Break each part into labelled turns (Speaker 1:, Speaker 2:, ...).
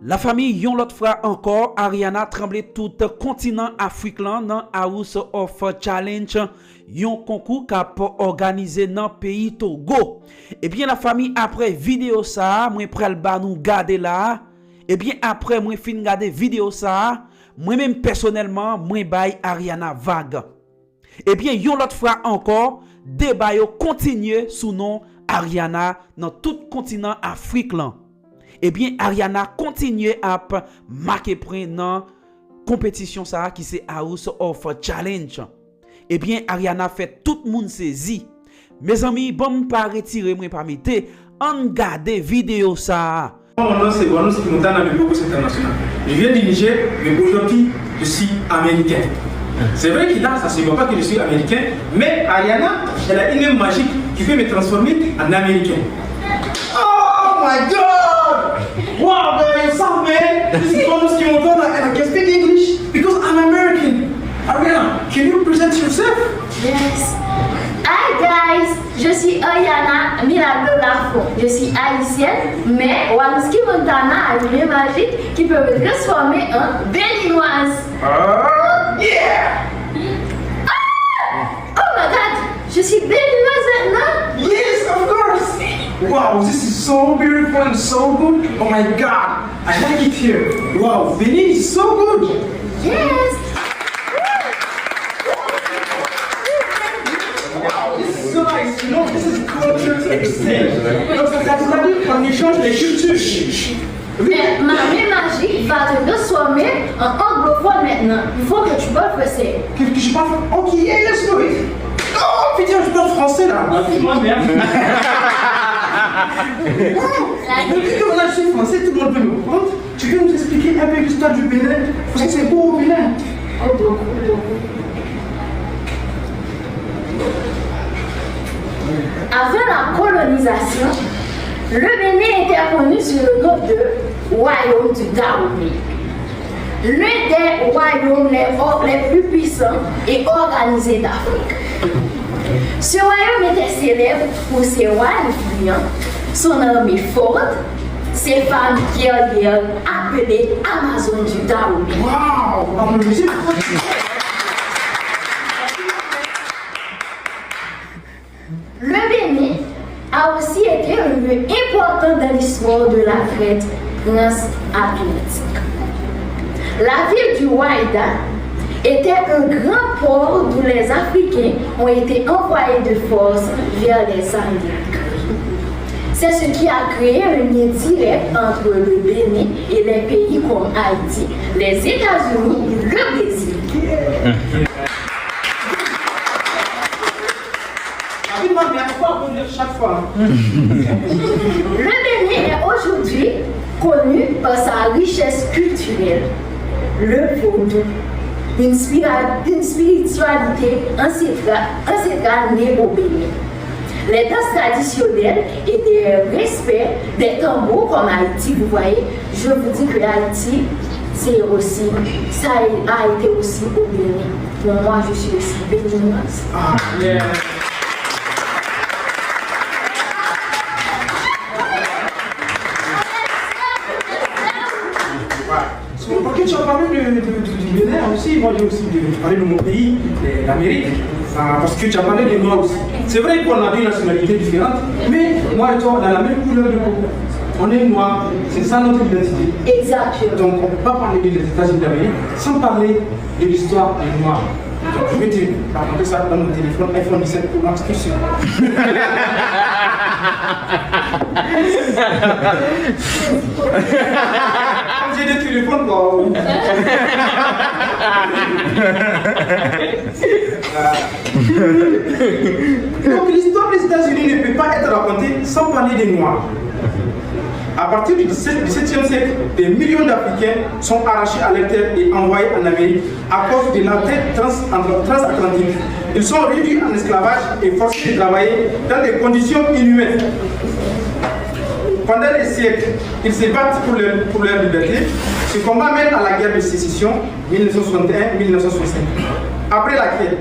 Speaker 1: La famille yon l'autre fois encore, Ariana tremblé tout continent africain dans House of Challenge, yon concours qu'a organisé dans pays Togo. Et bien la famille après vidéo ça, moi pral ba nous garder là. Et bien après moi fin garder vidéo ça, moi même personnellement moi bay Ariana vague. Et bien yon l'autre fois encore, débat yo continue sous nom Ariana dans tout continent africain. Eh bien, Ariana continue à marquer point dans compétition ça qui c'est House of Challenge. Eh bien, Ariana fait tout le monde saisi. Mes amis, bon pas retirer moi pas mettre en garder vidéo ça.
Speaker 2: Mon nom c'est Wanou Sikimoutana de Boko International. Je viens du Niger, mais aujourd'hui je suis américain. C'est vrai qu'il a, ça ne se voit pas que je suis américain, mais Ariana, elle a une âme magique qui fait me transformer en américain. Oh my God! Wow, man, so man, this is Wanou Sikimoutana and I can speak English because I'm American. Ariana, can you present yourself?
Speaker 3: Yes. Hi guys, je suis Ariana Milagro Lafont. Je suis haïtienne, mais Wanou Sikimoutana a une âme magique qui peut me transformer en béninoise.
Speaker 2: Yeah!
Speaker 3: Oh my God, je suis béninoise maintenant.
Speaker 2: Yes, of course! Wow, this is so beautiful and so good. Oh my God, I like it here. Wow, Benin is so good.
Speaker 3: Yes.
Speaker 2: Wow, this is so nice. You know, this is culture exchange. Donc, ça veut dire qu'on échange les cultures.
Speaker 3: Mais ma main magique va te transformer en anglophone maintenant. Il faut que tu parles français.
Speaker 2: Que je parle? Ok, let's do it. Oh putain, je parle français là. Moi même. Depuis qu'on a su français, tout le monde peut me comprendre. Tu veux nous expliquer un peu l'histoire du Bénin? Parce que c'est beau au Bénin.
Speaker 3: Oh, beaucoup. Avant la colonisation, le Bénin était connu sous le nom de Royaume du Dahomey. L'un des royaumes les plus puissants et organisés d'Afrique. Ce royaume était célèbre pour ses rois influents, son armée forte, ses femmes guerrières appelées Amazones du Dahomey.
Speaker 2: Wow!
Speaker 3: Le Bénin a aussi été un lieu important dans l'histoire de la traite transatlantique. La ville du Ouaïda était un grand port d'où les Africains ont été envoyés de force vers les Amériques. C'est ce qui a créé un lien direct entre le Bénin et les pays comme Haïti, les États-Unis et le Brésil.
Speaker 2: Chaque fois.
Speaker 3: Le Bénin est aujourd'hui connu par sa richesse culturelle, le vaudou, une spiritualité ancestrale née au Bénin, les danses traditionnelles et des respects des tambours comme Haïti. Vous voyez, je vous dis que Haïti, c'est aussi, ça a été aussi au Bénin. Pour moi, je suis aussi béninoise.
Speaker 2: Ah, yeah. Parce que tu as parlé du Bénin aussi, moi j'ai aussi parlé de mon pays, l'Amérique, parce que tu as parlé des Noirs aussi. C'est vrai qu'on a des nationalités différentes, mais moi et toi, on a la même couleur de peau. On est noirs, c'est ça notre identité.
Speaker 3: Exactement.
Speaker 2: Donc on ne peut pas parler des États-Unis d'Amérique sans parler de l'histoire des Noirs. Donc je vais te raconter ça dans mon téléphone iPhone 17 Pro Max tout seul. J'ai des téléphones quoi. Donc l'histoire des États-Unis ne peut pas être racontée sans parler des Noirs. À partir du XVIIe siècle, des millions d'Africains sont arrachés à la terre et envoyés en Amérique à cause de la traite transatlantique. Ils sont réduits en esclavage et forcés de travailler dans des conditions inhumaines. Pendant des siècles, ils se battent pour leur liberté. Ce combat mène à la guerre de sécession 1961-1965. Après laquelle,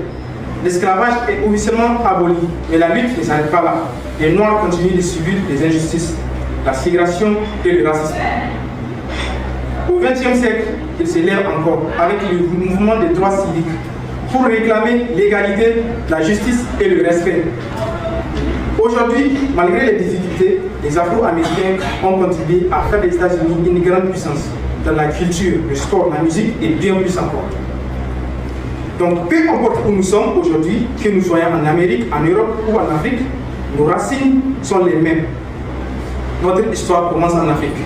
Speaker 2: l'esclavage est officiellement aboli, mais la lutte ne s'arrête pas là. Les Noirs continuent de subir des injustices, la ségrégation et le racisme. au XXe siècle, il s'élève encore avec le mouvement des droits civiques pour réclamer l'égalité, la justice et le respect. Aujourd'hui, malgré les difficultés, les Afro-Américains ont contribué à faire des États-Unis une grande puissance dans la culture, le sport, la musique et bien plus encore. Donc, peu importe où nous sommes aujourd'hui, que nous soyons en Amérique, en Europe ou en Afrique, nos racines sont les mêmes. Notre histoire commence en Afrique.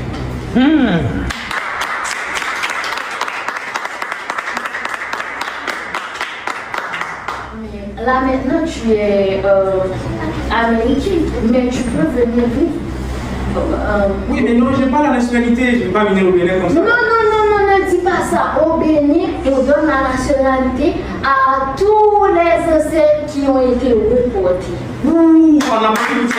Speaker 3: Là maintenant tu es américain, mais tu peux venir vivre.
Speaker 2: Oui, mais non, je n'ai pas la nationalité, je ne vais pas venir au Bénin comme ça.
Speaker 3: Non, ne dis pas ça. Au Bénin, on donne la nationalité à tous les ancêtres qui ont été reportés.
Speaker 2: Ouh, on a pris une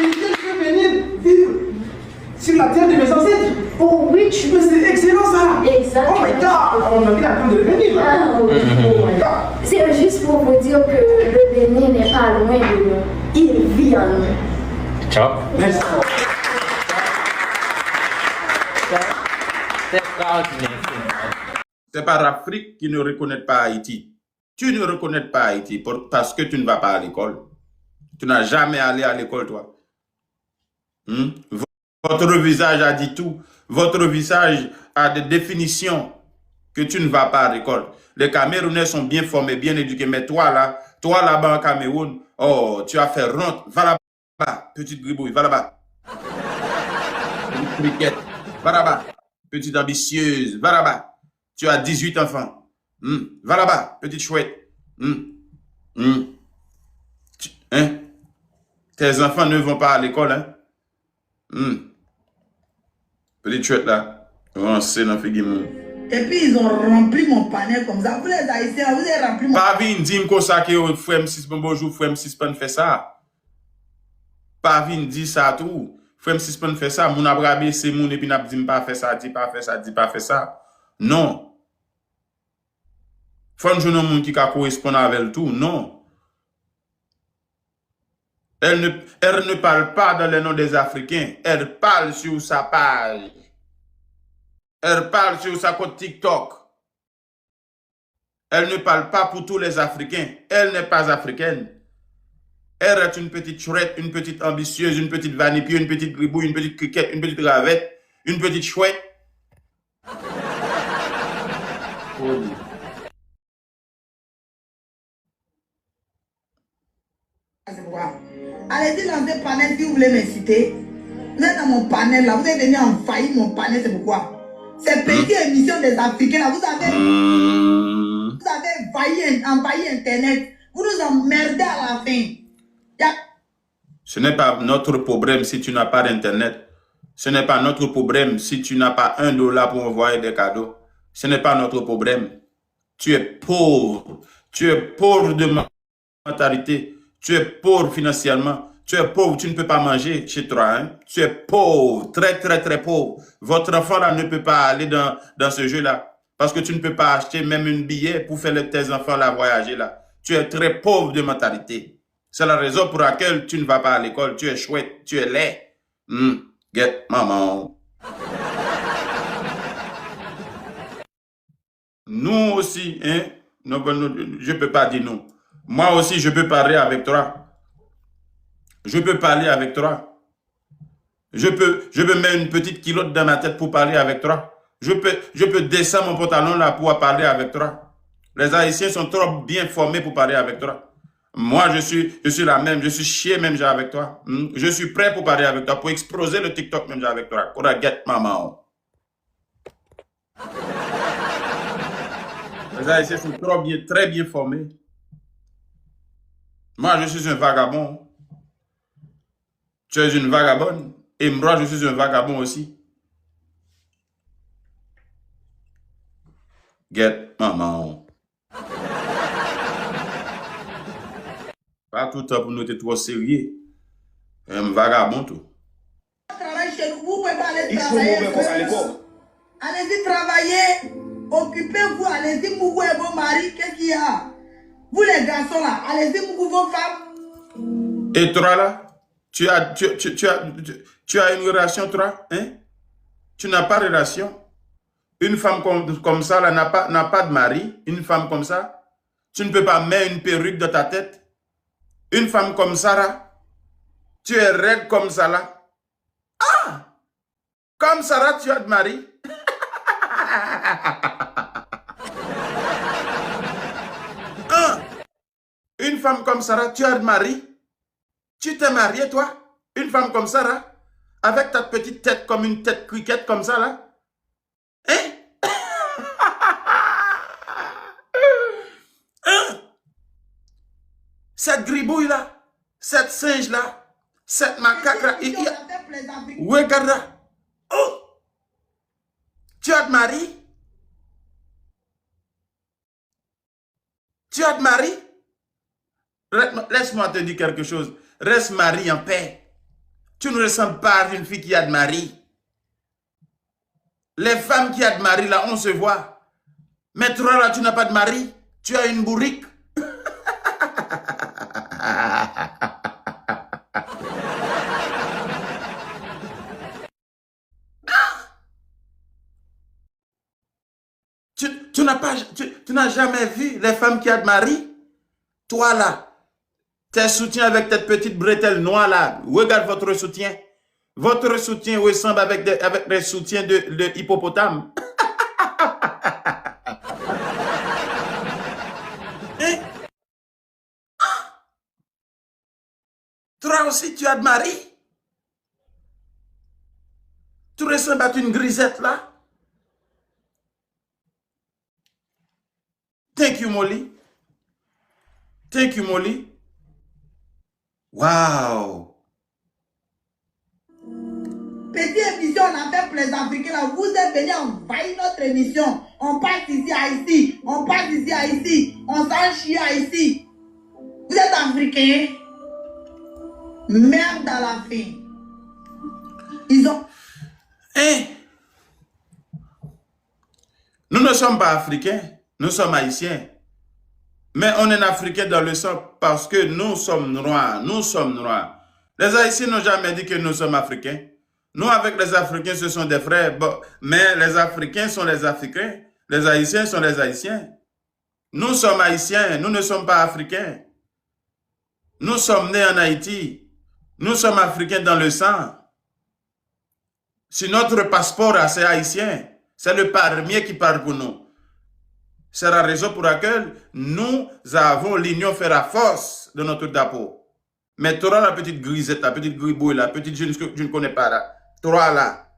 Speaker 2: je peux venir vivre sur la terre de mes ancêtres.
Speaker 3: Oh oui, tu peux.
Speaker 2: C'est excellent ça.
Speaker 3: Exactement.
Speaker 2: Oh my God, on a dit à temps de venir là.
Speaker 3: Ah, oui.
Speaker 2: Oh my God.
Speaker 3: C'est juste pour vous dire que le Bénin n'est pas loin de nous. Il vit en nous.
Speaker 4: Ciao.
Speaker 2: Merci.
Speaker 5: C'est pas l'Afrique qui ne reconnaît pas Haïti. Tu ne reconnais pas Haïti parce que tu ne vas pas à l'école. Tu n'as jamais allé à l'école, toi. Votre visage a dit tout. Votre visage a des définitions que tu ne vas pas à l'école. Les Camerounais sont bien formés, bien éduqués. Mais toi là-bas en Cameroun, oh, tu as fait honte. Va là-bas, petite gribouille, va là-bas. Petite criquette, va là-bas. Petite ambitieuse, va là-bas. Tu as 18 enfants. Va là-bas, petite chouette. Tes enfants ne vont pas à l'école, hein? Petite chouette là. Avancez dans le
Speaker 6: Et puis ils ont rempli mon panel comme ça. Vous les Haïtiens, vous avez rempli mon
Speaker 5: panel. Pas vin dire comme ça que frère M6 bonjour, frère M6 pas fait ça. Pas vin dire ça tout. Frère M6 pas fait ça. Mon abrabé c'est mon et puis n'a dit pas faire ça, dit pas faire ça, dit pas faire ça. Non. Faut un jeune monde qui correspond avec tout, non. Elle ne parle pas dans les noms des Africains. Elle parle sur sa page. Elle parle sur sa compte TikTok. Elle ne parle pas pour tous les Africains. Elle n'est pas africaine. Elle est une petite chouette, une petite ambitieuse, une petite vanipie, une petite gribouille, une petite criquette, une petite ravette, une petite chouette.
Speaker 6: Allez-y dans ce panel si vous voulez m'inciter. Vous êtes dans mon panel là, vous êtes venu envahir mon panel, c'est pourquoi. Ces petites émissions des Africains là, vous avez envahi Internet. Vous nous emmerdez à la fin.
Speaker 5: Ce n'est pas notre problème si tu n'as pas d'Internet. Ce n'est pas notre problème si tu n'as pas $1 pour envoyer des cadeaux. Ce n'est pas notre problème. Tu es pauvre. Tu es pauvre de mentalité. Tu es pauvre financièrement. Tu es pauvre, tu ne peux pas manger chez toi. Hein? Tu es pauvre, très, très, très pauvre. Votre enfant là ne peut pas aller dans ce jeu-là. Parce que tu ne peux pas acheter même un billet pour faire tes enfants là voyager là. Tu es très pauvre de mentalité. C'est la raison pour laquelle tu ne vas pas à l'école. Tu es chouette, tu es laid. Get maman. Nous aussi, hein? Non, je ne peux pas dire non. Moi aussi, je peux parler avec toi. Je peux parler avec toi. Je peux mettre une petite culotte dans ma tête pour parler avec toi. Je peux descendre mon pantalon là pour parler avec toi. Les Haïtiens sont trop bien formés pour parler avec toi. Moi, je suis la même. Je suis chier même déjà avec toi. Je suis prêt pour parler avec toi, pour exploser le TikTok même déjà avec toi. Pour get maman. Les Haïtiens sont trop bien, très bien formés. Moi, je suis un vagabond. Tu es une vagabonde. Et moi, je suis un vagabond aussi. Get maman. Pas tout le temps pour nous être trop sérieux. Un vagabond tout.
Speaker 6: Travaille chez nous, vous pouvez pas aller travailler. Allez-y travailler. Occupez-vous, allez-y pour vous et vos maris. Qu'est-ce qu'il y a? Vous les garçons là, allez-y pour vos femmes.
Speaker 5: Et toi là? Tu as une relation, toi? Hein? Tu n'as pas de relation. Une femme comme ça là, n'a pas de mari. Une femme comme ça, tu ne peux pas mettre une perruque dans ta tête. Une femme comme ça là, tu es raide comme ça là. Ah! Comme ça là, tu as de mari. Ah! Une femme comme Sarah, tu as de mari. Tu t'es marié, toi? Une femme comme Sarah, avec ta petite tête comme une tête cricket comme ça, là? Hein? Hein? Cette gribouille-là, cette singe-là, cette macaque-là, regarde là. Oh! Tu as de mari? Tu as de mari? Laisse-moi te dire quelque chose. Reste mari en paix. Tu ne ressembles pas à une fille qui a de mari. Les femmes qui ont de mari, là, on se voit. Mais toi, là, tu n'as pas de mari. Tu as une bourrique. Tu n'as jamais vu les femmes qui ont de mari? Toi, là, tes soutiens avec tes petites bretelles noires là, regarde votre soutien. Votre soutien ressemble avec des soutiens de hippopotame. Hein? Toi aussi, tu as de mari? Tu ressembles à une grisette là? Thank you, Molly. Thank you, Molly. Wow!
Speaker 6: Petite émission, on a fait pour les Africains là. Vous êtes venus envahir notre émission. On passe ici à ici. On passe ici à ici. On s'en chie à ici. Vous êtes Africains. Merde à la fin. Ils ont.
Speaker 5: Hein? Nous ne sommes pas Africains. Nous sommes Haïtiens. Mais on est Africain dans le sang parce que nous sommes noirs. Nous sommes noirs. Les Haïtiens n'ont jamais dit que nous sommes Africains. Nous, avec les Africains, ce sont des frères. Bon, mais les Africains sont les Africains. Les Haïtiens sont les Haïtiens. Nous sommes Haïtiens. Nous ne sommes pas Africains. Nous sommes nés en Haïti. Nous sommes Africains dans le sang. Si notre passeport, c'est haïtien, c'est le parmier qui parle pour nous. C'est la raison pour laquelle nous avons l'union faire la force de notre drapeau. Mais toi, la petite grisette, la petite gribouille, la petite jeune que je ne connais pas là, toi là,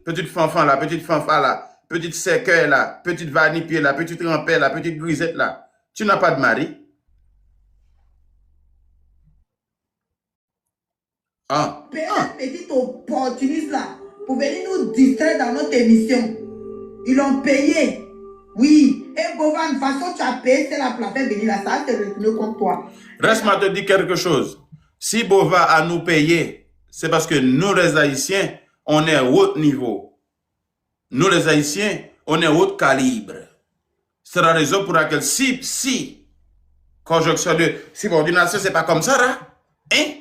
Speaker 5: petite fanfan là, petite fanfan là, petite cercueil là, petite vanipier là, petite rampelle là, petite grisette là, tu n'as pas de mari? Ah.
Speaker 6: Petit opportuniste là, pour venir nous distraire dans notre émission. Ils l'ont payé. Oui. Et Bovan, de toute façon, tu as payé, c'est la plate venir là, ça te retourner contre toi.
Speaker 5: Reste-moi te dire quelque chose. Si Bova a nous payé, c'est parce que nous les Haïtiens, on est haut niveau. Nous les Haïtiens, on est haut calibre. C'est la raison pour laquelle si conjonction de subordination, c'est pas comme ça, là, hein?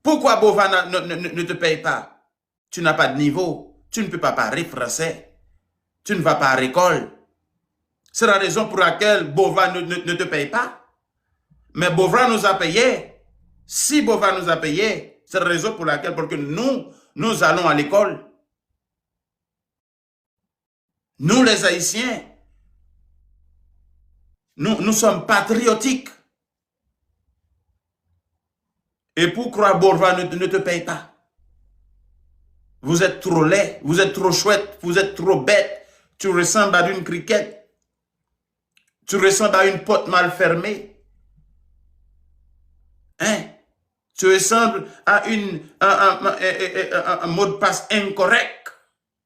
Speaker 5: Pourquoi Bova ne te paye pas? Tu n'as pas de niveau. Tu ne peux pas parler français. Tu ne vas pas à l'école. C'est la raison pour laquelle Bova ne te paye pas. Mais Bova nous a payé. Si Bova nous a payé, c'est la raison pour laquelle parce que nous allons à l'école. Nous les Haïtiens, nous sommes patriotiques. Et pourquoi Bova ne te paye pas? Vous êtes trop laid, vous êtes trop chouette, vous êtes trop bête. Tu ressembles à une criquette. Tu ressembles à une porte mal fermée. Hein? Tu ressembles à un mot de passe incorrect.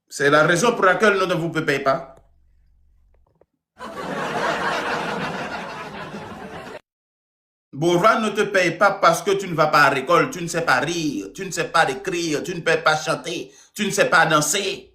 Speaker 5: C'est la raison pour laquelle nous ne vous payons pas. Bova ne te paye pas parce que tu ne vas pas à l'école, tu ne sais pas rire, tu ne sais pas écrire, tu ne peux pas chanter, tu ne sais pas danser.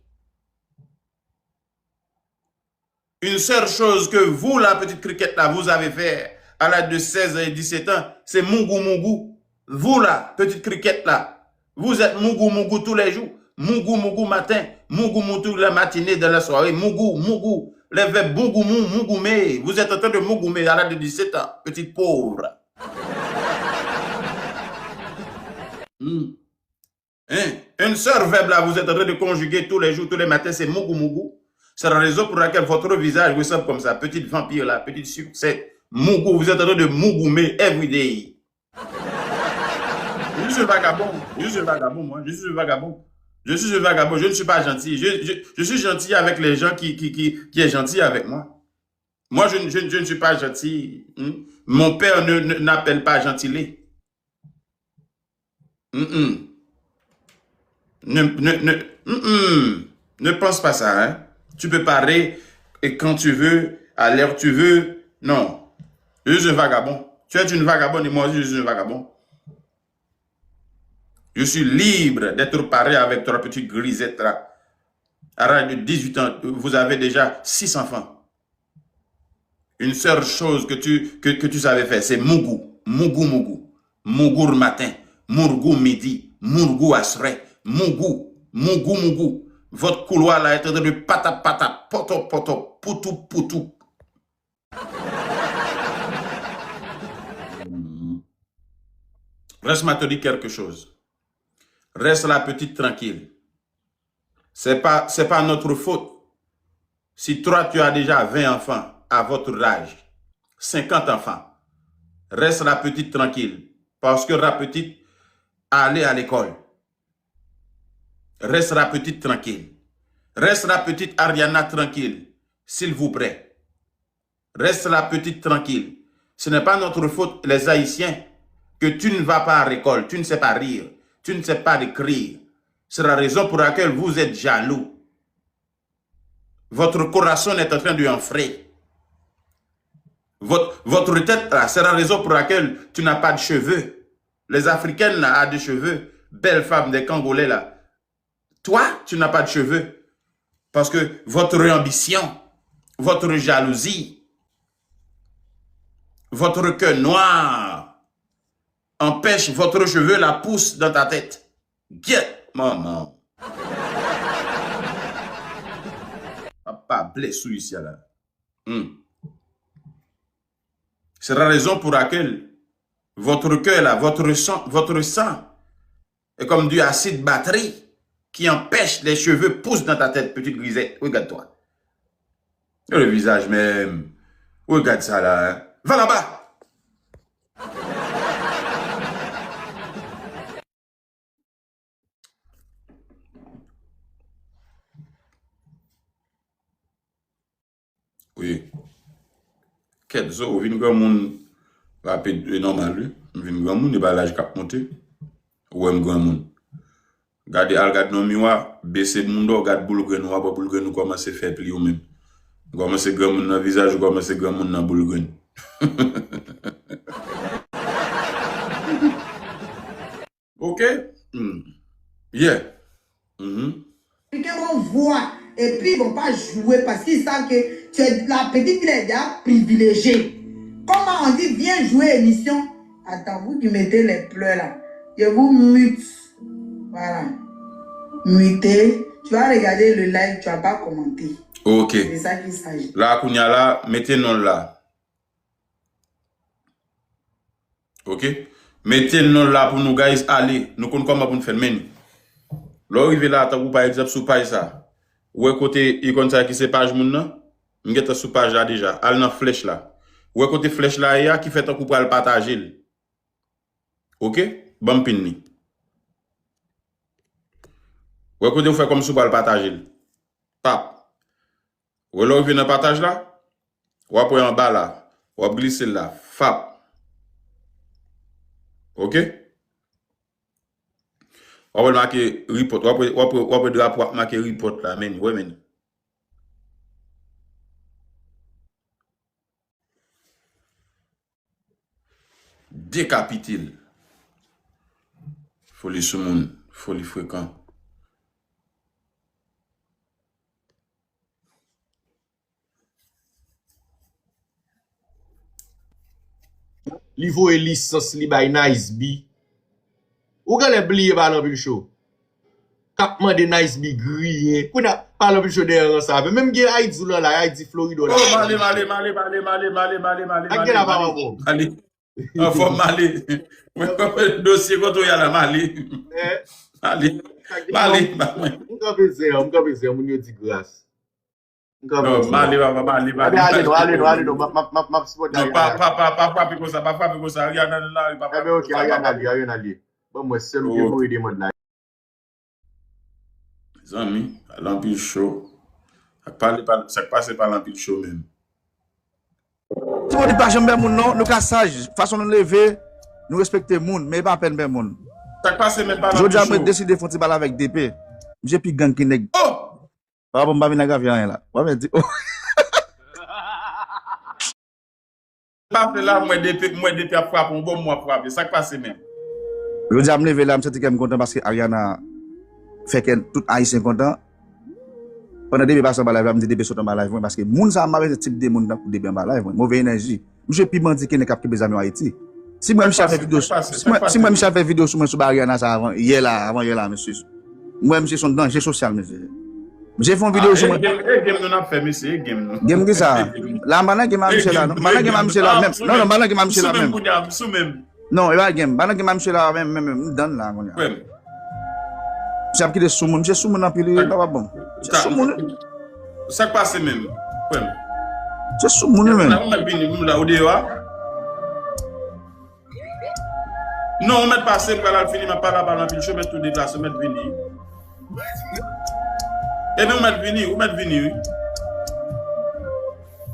Speaker 5: Une seule chose que vous, la petite criquette là, vous avez fait à l'âge de 16 et 17 ans, c'est Mungu Mungu. Vous là, petite criquette là, vous êtes mougou mougou tous les jours. Mougou mougou matin, mougou mougou la matinée, de la soirée, mougou mougou. Les verbes mougou mougoumé. Vous êtes en train de mougoumer à l'âge de 17 ans, petite pauvre. Hein? Une seule verbe là, vous êtes en train de conjuguer tous les jours, tous les matins, c'est mougou mougou. C'est la raison pour laquelle votre visage ressemble comme ça, petite vampire là, petite succès. Mougou, vous êtes en train de mougoumer everyday. Je suis un vagabond. Je suis un vagabond, moi. Je suis un vagabond. Je suis un vagabond. Je ne suis pas gentil. Je suis gentil avec les gens qui est gentil avec moi. Moi, je ne suis pas gentil. Mon père n'appelle pas gentilé. Ne pense pas ça, hein. Tu peux parler et quand tu veux, à l'heure tu veux. Non. Je suis un vagabond. Tu es une vagabonde et moi aussi je suis un vagabond. Je suis libre d'être paré avec trois petites grisettes là. À l'âge de 18 ans, vous avez déjà 6 enfants. Une seule chose que tu savais faire, c'est mougou. Mougou mougou. Mougou le matin. Mougou midi. Mougou asré. Mougou. Mougou mougou. Votre couloir là est en train de pata, poto, poutou, poutou. Reste-moi te dire quelque chose. Reste la petite tranquille. C'est pas notre faute. Si toi, tu as déjà 20 enfants à votre âge, 50 enfants, reste la petite tranquille. Parce que la petite a allé à l'école. Reste la petite tranquille. Reste la petite Ariana tranquille, s'il vous plaît. Reste la petite tranquille. Ce n'est pas notre faute, les Haïtiens, que tu ne vas pas à l'école, tu ne sais pas rire, tu ne sais pas écrire. C'est la raison pour laquelle vous êtes jaloux. Votre corazon est en train de enfler. Votre tête, c'est la raison pour laquelle tu n'as pas de cheveux. Les Africaines là, ont des cheveux. Belles femmes, des Congolais là. Toi, tu n'as pas de cheveux. Parce que votre ambition, votre jalousie, votre cœur noir empêche votre cheveu la pousse dans ta tête. Get, maman. Pas blessé ici là. C'est la raison pour laquelle votre cœur là, votre sang est comme du acide batterie qui empêche les cheveux poussent dans ta tête, petite grisette. Regarde-toi. Le visage même. Regarde ça là. Hein. Va là-bas. Oui. Quel zo, vin grand moun rapide normal, vin grand moun, et bah l'âge cap monter. Ou grand moun. Gade al gade non miwa, baisser de monde, gade boule gren ou pas boule gren ou commence faire pli ou même. Commence grand moun dans visage ou commence grand moun dans boule gren. OK? Yeah.
Speaker 6: Quelqu'un vont voir et puis ils vont pas jouer parce qu'ils savent que tu es la petite, il est déjà privilégiée. Comment on dit viens jouer émission? Attends, vous qui mettez les pleurs là, je vous mute. Voilà. Muter. Tu vas regarder le live, tu vas pas commenter.
Speaker 5: OK.
Speaker 6: C'est ça qu'il s'agit.
Speaker 5: Là, Kounia là, mettez non là. OK? Mettez non là pour nous, guys, aller. Nous connaissons comment pour nous faire le menu. Là, arrivé là, t'as par exemple, sous page ça. Ou côté, il compte ça qui c'est page moun nan. M'geta sous page là déjà. Al nan flèche là. Ou côté flèche là, ya qui fait un coup pour le partager. OK? Bon pin ni. Ou côté vous fait comme sous pour le partager. Pap. Ou là, vous venez partage là. Ou après en bas là. Ou glisser là. Fap. OK? On va marquer report. On peut marquer report là. Men, ouais, men. Décapitile. Folie sous monde. Folie fréquent.
Speaker 4: Li vo e licence li bay nice bi Ou gale bliye par l'anpil show. Kapman de nice bi griye. Kou na par l'anpil show de yon sa. Même gen Haïti là, Haïti Florida là.
Speaker 5: Oh, Mali.
Speaker 4: Ak gen ava wapon.
Speaker 5: Mali. Faut Mali. Dossier quand on y a la Mali. Mali.
Speaker 4: Mkape se, moun yo di grâce.
Speaker 5: Non, Mali.
Speaker 4: Allez, ma sport.
Speaker 5: Non, pas comme ça. Regarde là,
Speaker 4: Ebe ok, ayan ali. Bon, moi, seul ou gen mou ide moun la.
Speaker 5: Les amis, l'empile chaud. Ça passe par l'empile chaud même.
Speaker 7: Si on dit pas jamais moun non, nous ka sage, façon nous lever, nous respecter moun, mais pas peine ben moun.
Speaker 5: Ça passe même par
Speaker 7: Je
Speaker 5: l'empile
Speaker 7: dis
Speaker 5: chaud.
Speaker 7: décider font balle avec DP. J'ai plus gang qui nèg.
Speaker 5: Oh!
Speaker 7: Pas bon ba vinn avec rien là. Pas me dire.
Speaker 5: Pas fait là, moi depuis à frapper, un bon mois frapper. Ça passe même.
Speaker 7: Je dis me lever là, me senti que me content parce que Ariana fait que tout haïtien content. Pendant DP passe en live, me dit DP saute en live parce que moun ça m'a type de moun pour DP en live, mauvaise énergie. Monsieur puis m'a dit qu'il n'est cap mes amis en Haïti. Si moi me fait vidéo, si moi me fait vidéo sur Ariana ça avant hier là, monsieur. Moi monsieur son danger social monsieur. J'ai fait une vidéo sur moi.
Speaker 5: Game nous n'a fait monsieur, game.
Speaker 7: Game qui ça? Là maintenant que m'a monsieur là, maintenant que m'a monsieur là même. Non, maintenant que m'a monsieur là même.
Speaker 5: Sous même.
Speaker 7: Non, il va game. Maintenant que m'a monsieur là même donne là on.
Speaker 5: Ouais.
Speaker 7: J'ai appris des sous monsieur sous mon pile pas bon. C'est sous mon.
Speaker 5: Ça passe même. Ouais.
Speaker 7: C'est sous mon même.
Speaker 5: Là on a venu là au dehors. Non, on met passer pour la finir, mais pas là par l'empile chaud, mettre tout déplacer, mettre venir. Et bien, on met venir.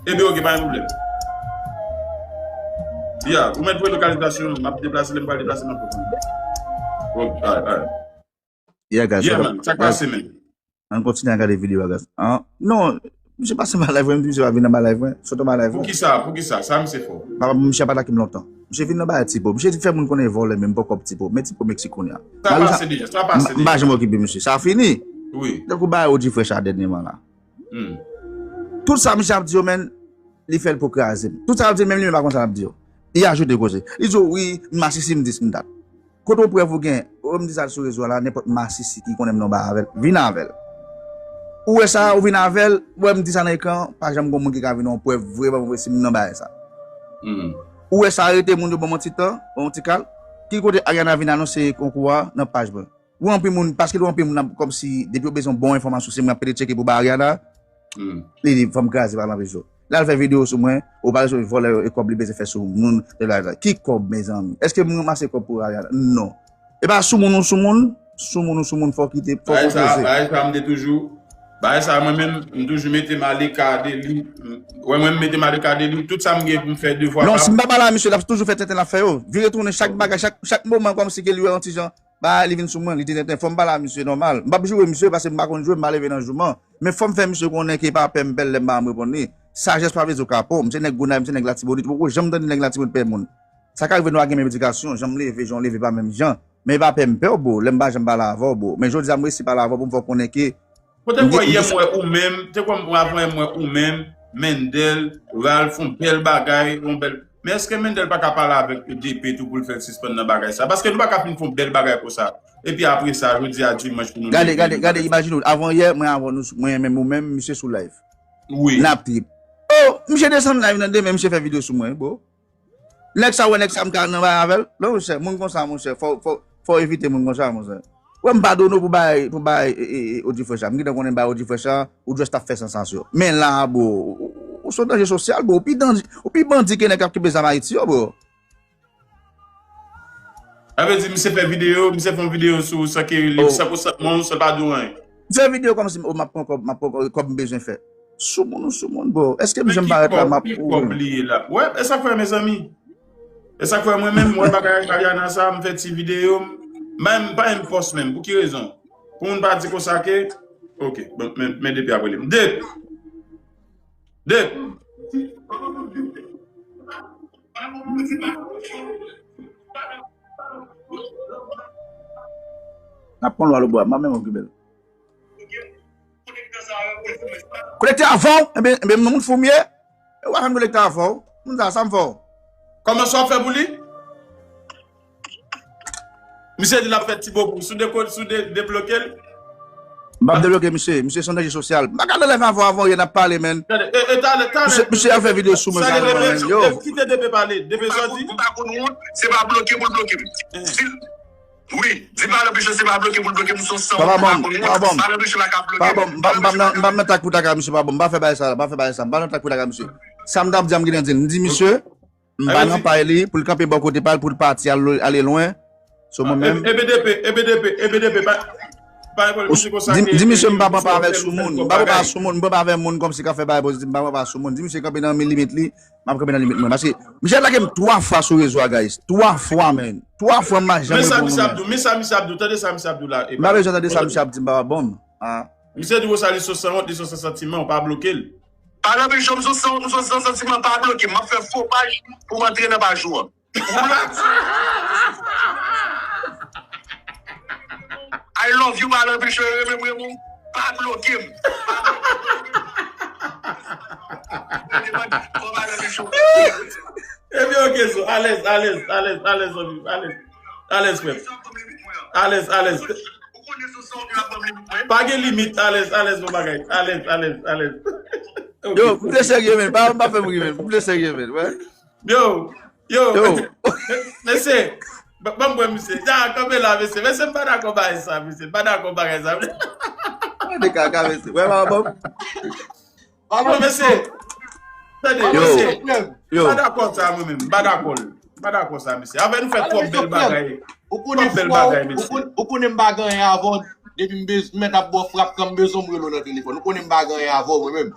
Speaker 5: Et bien, ok, pas un problème. Yeah, on met pour localisation, on va déplacer, on va déplacer notre problème. Ok, allez.
Speaker 7: Yeah, guys.
Speaker 5: Yeah, man, ça passe même.
Speaker 7: On continue à regarder les vidéos, guys. Non, je passe ma live, je vais venir dans ma live, surtout ma live.
Speaker 5: Pour qui ça? Ça me c'est fort.
Speaker 7: Papa, je pas là qui me longtemps. Je viens dans ma typo. Je fait moun connaît voler même pas comme typo, mais typo mexicain.
Speaker 5: Ça passe déjà, ça passe déjà.
Speaker 7: Bah, je m'occupe monsieur. Ça fini.
Speaker 5: Oui.
Speaker 7: Donc on va au dit fraîche dernièrement là. Tout ça monsieur a dit men, il fait pour craser. Tout ça dit même lui pas comme ça a dit. Il ajoute des causes. Il dit oui, Massissi me dit date. Quand on preuve vous gain, on me dit ça sur réseau là n'importe Massissi qui connaît non ba avec, vinn avec. Ou est ça ou vinn avec, ou me dit ça dans écran, pas jamais gon moun qui ka vinn on preuve vraiment si non ba ça. Ou est ça arrêter moun de bon petit temps, bon petit cal, qui côté Ariana vinn annoncer concours dans page bon. Ou en plus moun parce que ou en plus moun comme si depuis besoin bonne information c'est moi peut checker pour Ariana. Il femme grâce par la réseau. Là elle fait vidéo sur moi, ou parler sur voler et comme besoin faire sur moun de là. Qui comme mes amis? Est-ce que moun masse comme pour Ariana? Non. Et pas sous moun faut quitter faut
Speaker 5: poser. Ça me dit toujours. Bah ça moi-même toujours mettre ma lécade lui. Ouais moi mettre ma lécade lui tout ça me pour faire deux fois.
Speaker 7: Non, si m'pa là monsieur, l'a toujours fait tête l'affaire yo. Vi retourner chaque bagage chaque moment comme si que lui anti gens. Bah il vient sur moi, il dit faut m'pa là monsieur normal. M'pa jouer monsieur parce que m'pa kon jouer m'pa lever dans jour. Mais faut me faire monsieur connaît qui pas pem belle m'pa me répondre. Sagesse pas veut au capot, monsieur nèg gona, monsieur nèg la tibodi, pourquoi j'aime donner nèg la tibodi pe moun. Ça ka arrive nous avec médication, j'aime lever pas même gens. Mais pas pem pe bo, l'emba j'aime pas la avoir bo. Mais je dis à moi si pas la avoir pour me connaître que
Speaker 5: peut-être quoi hier moi ou même, tu quoi avant moi ou même Mendel, Ralph font belle bagaille, mais est-ce que Mendel pas capable avec DP tout pour le faire suspendre dans bagaille ça parce que nous pas capable font belle bagaille pour ça. Et puis après ça, je dis à dimanche pour nous.
Speaker 7: Regardez, imagine avant hier moi même monsieur sous live.
Speaker 5: Oui.
Speaker 7: Nap trip. Oh, monsieur descend live dans demain monsieur fait vidéo sur moi, bon. Next ça me carnet avec. Non, c'est mon comme ça mon cher, faut éviter mon comme ça mon cher. Ouais, m'pas donner pour bail Audi Frecha. M'gide qu'on bail Audi Frecha ou juste faire sensation. Mais là bon, ou sont danger social bon, puis bandit qui n'est cap qui besoin Haïti bon.
Speaker 5: Avait dit monsieur fait vidéo sur ça que ça pour ça mon c'est pas douin.
Speaker 7: Fait vidéo comme si m'a comme besoin faire. Sous mon bon. Est-ce que j'aime pas être m'a
Speaker 5: oublier là. Ouais, et ça fait mes amis. Et ça fait moi-même moi bagage Ariana ça me fait ci vidéo. Même pas une force même, pour quelle raison? Pour ne pas dire que ça que ok, bon, mais depuis après Deux.
Speaker 7: Apprends-le à le boire, ma même occupé. Collecter avant, eh bien, mon fumier, on va collecter avant, on a ça fort.
Speaker 5: Comment ça fait pour lui? Monsieur dit la fête Thibaut sous débloqué.
Speaker 7: M'a débloqué monsieur sondage social. M'a regardé les avant il n'a pas parlé men. Monsieur a fait vidéo sous moi.
Speaker 5: Qui te débé parler? Débé sorti.
Speaker 4: C'est pas bloqué pour le bloquer. Oui, c'est pas l'empêcher, c'est pas bloqué pour le bloquer, nous sommes sans.
Speaker 7: Pas bon, m'attaque pour ta monsieur, pas bon, m'pa faire ça, m'pa n'attaque pour ta monsieur. Samedi m'dam dit monsieur, m'pa non parler pour le camper bon côté parle pour le parti aller loin. Sur moi-même.
Speaker 5: EBDP
Speaker 7: Dis monsieur m'pa pas avec sous monde, m'pa pas sous monde, m'pa avec monde comme si qu'a fait bail positif, m'pa pas sous monde. Dis monsieur camper dans mes limites li, m'a camper dans limite moi parce que monsieur là 3 fois sur réseau guys, 3 fois man. 3 fois m'a jamais.
Speaker 5: Mais ça Abdou, t'as ça Abdou là.
Speaker 7: M'a besoin d'entendre ça Abdou m'pa bon. Ah.
Speaker 5: Monsieur dit ça les 60 sentiments pas bloqué.
Speaker 4: Par la bichon, nous sommes sentiments pas bloqués, m'a fait faux page pour m'entraîner dans pas jour. I love you, Madame Bichon, pas bloqué.
Speaker 5: Eh bien, ok, so, à l'aise, pas de limite, à l'aise, mon bagage, à l'aise.
Speaker 7: Yo, vous êtes sérieux, mais pas faire mourir, vous êtes sérieux, mais ouais.
Speaker 5: Yo, monsieur. Bon, monsieur, comme là, monsieur, mais c'est pas d'accord avec ça, monsieur, pas d'accord avec ça.
Speaker 7: Des caca, monsieur, ouais, bon.
Speaker 5: Bon, monsieur, pas d'accord ça, moi-même, pas d'accord ça, monsieur. Avec nous faire trop belle bagaille.
Speaker 4: Vous connaissez bagaille avant, depuis mettre à boire frappe comme besoin de le téléphone. Vous connaissez bagaille avant, moi-même.